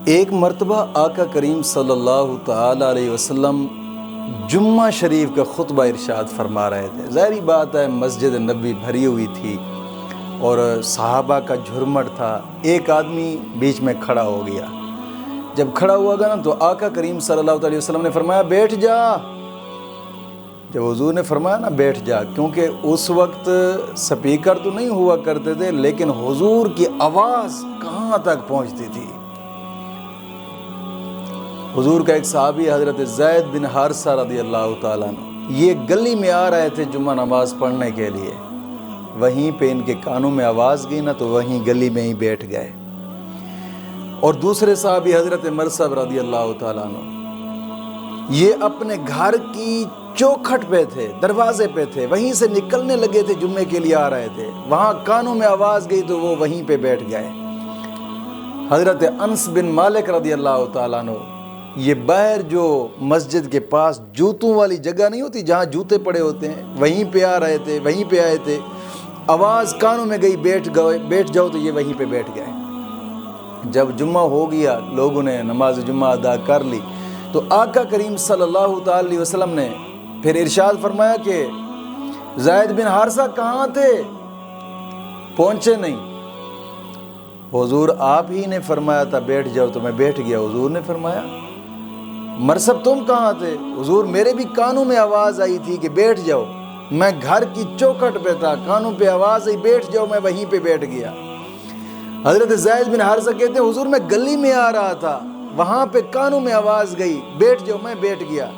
ایک مرتبہ آقا کریم صلی اللہ تعالی علیہ وسلم جمعہ شریف کا خطبہ ارشاد فرما رہے تھے۔ ظاہری بات ہے مسجد نبوی بھری ہوئی تھی اور صحابہ کا جھرمٹ تھا۔ ایک آدمی بیچ میں کھڑا ہو گیا۔ جب کھڑا ہوا گا نا تو آقا کریم صلی اللہ علیہ وسلم نے فرمایا بیٹھ جا۔ جب حضور نے فرمایا نا بیٹھ جا، کیونکہ اس وقت سپیکر تو نہیں ہوا کرتے تھے، لیکن حضور کی آواز کہاں تک پہنچتی تھی۔ حضور کا ایک صحابی حضرت زید بن حارثہ رضی اللہ تعالیٰ عنہ، یہ گلی میں آ رہے تھے جمعہ نماز پڑھنے کے لیے، وہیں پہ ان کے کانوں میں آواز گئی نا تو وہیں گلی میں ہی بیٹھ گئے۔ اور دوسرے صحابی حضرت مرثد رضی اللہ تعالیٰ عنہ، یہ اپنے گھر کی چوکھٹ پہ تھے، دروازے پہ تھے، وہیں سے نکلنے لگے تھے، جمعے کے لیے آ رہے تھے، وہاں کانوں میں آواز گئی تو وہ وہیں پہ بیٹھ گئے۔ حضرت انس بن مالک رضی اللہ تعالیٰ عنہ، یہ باہر جو مسجد کے پاس جوتوں والی جگہ نہیں ہوتی جہاں جوتے پڑے ہوتے ہیں، وہیں پہ آ رہے تھے، وہیں پہ آئے تھے، آواز کانوں میں گئی بیٹھ جاؤ تو یہ وہیں پہ بیٹھ گئے۔ جب جمعہ ہو گیا، لوگوں نے نماز جمعہ ادا کر لی تو آقا کریم صلی اللہ تعالی علیہ وسلم نے پھر ارشاد فرمایا کہ زید بن حارثہ کہاں تھے؟ پہنچے نہیں۔ حضور آپ ہی نے فرمایا تھا بیٹھ جاؤ تو میں بیٹھ گیا۔ حضور نے فرمایا مرثد تم کہاں تھے؟ حضور میرے بھی کانوں میں آواز آئی تھی کہ بیٹھ جاؤ، میں گھر کی چوکھٹ پہ تھا، کانوں پہ آواز آئی بیٹھ جاؤ، میں وہیں پہ بیٹھ گیا۔ حضرت زید بن حارثہ کہتے ہیں حضور میں گلی میں آ رہا تھا، وہاں پہ کانوں میں آواز گئی بیٹھ جاؤ، میں بیٹھ گیا۔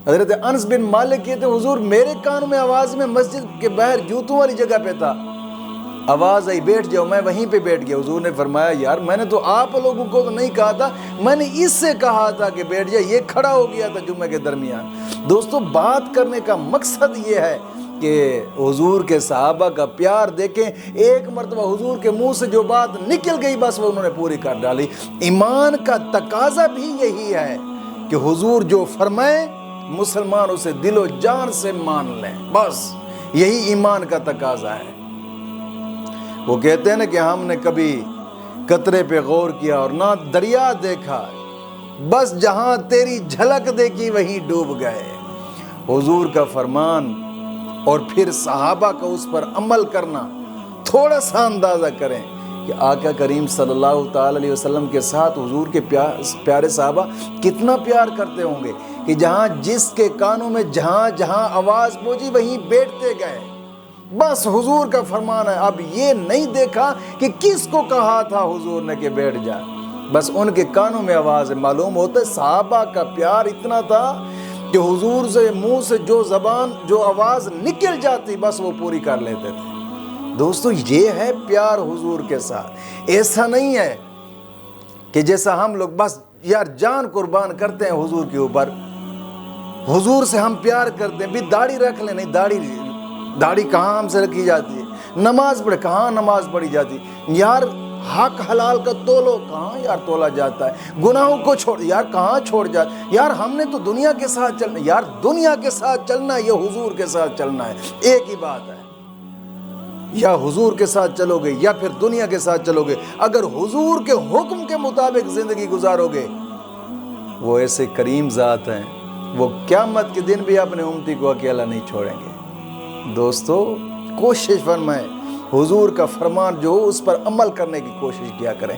حضرت انس بن مالک کہتے ہیں حضور میرے کانوں میں آواز میں مسجد کے باہر جوتوں والی جگہ پہ تھا، آواز آئی بیٹھ جاؤ، میں وہیں پہ بیٹھ گیا۔ حضور نے فرمایا یار میں نے تو آپ لوگوں کو تو نہیں کہا تھا، میں نے اس سے کہا تھا کہ بیٹھ جائے، یہ کھڑا ہو گیا تھا جمعے کے درمیان۔ دوستو بات کرنے کا مقصد یہ ہے کہ حضور کے صحابہ کا پیار دیکھیں، ایک مرتبہ حضور کے منہ سے جو بات نکل گئی بس وہ انہوں نے پوری کر ڈالی۔ ایمان کا تقاضا بھی یہی ہے کہ حضور جو فرمائیں مسلمان اسے دل و جان سے مان لیں، بس یہی ایمان کا تقاضا ہے۔ وہ کہتے ہیں نا کہ ہم نے کبھی قطرے پہ غور کیا اور نہ دریا دیکھا، بس جہاں تیری جھلک دیکھی وہیں ڈوب گئے۔ حضور کا فرمان اور پھر صحابہ کا اس پر عمل کرنا، تھوڑا سا اندازہ کریں کہ آقا کریم صلی اللہ تعالی علیہ وسلم کے ساتھ حضور کے پیارے صحابہ کتنا پیار کرتے ہوں گے کہ جہاں جس کے کانوں میں جہاں جہاں آواز پہنچی وہیں بیٹھتے گئے۔ بس حضور کا فرمان ہے، اب یہ نہیں دیکھا کہ کس کو کہا تھا حضور نے کہ بیٹھ جا، بس ان کے کانوں میں آواز ہے۔ معلوم ہوتا ہے صحابہ کا پیار اتنا تھا کہ حضور سے منہ سے جو آواز نکل جاتی بس وہ پوری کر لیتے تھے۔ دوستو یہ ہے پیار حضور کے ساتھ۔ ایسا نہیں ہے کہ جیسا ہم لوگ بس یار جان قربان کرتے ہیں حضور کے اوپر، حضور سے ہم پیار کرتے ہیں، بھی داڑھی رکھ لیں، نہیں داڑھی کہاں ہم سے رکھی جاتی ہے، نماز پڑھے کہاں نماز پڑھی جاتی، یار حق حلال کا تولو کہاں یار تولا جاتا ہے، گناہوں کو چھوڑ یار کہاں چھوڑ جاتا، یار ہم نے تو دنیا کے ساتھ چلنا، یار دنیا کے ساتھ چلنا ہے یا حضور کے ساتھ چلنا ہے، ایک ہی بات ہے، یا حضور کے ساتھ چلو گے یا پھر دنیا کے ساتھ چلو گے۔ اگر حضور کے حکم کے مطابق زندگی گزارو گے، وہ ایسے کریم ذات ہیں، وہ قیامت کے دن بھی اپنے امتی کو اکیلا نہیں چھوڑیں گے۔ دوستو کوشش فرمائیں حضور کا فرمان جو اس پر عمل کرنے کی کوشش کیا کریں۔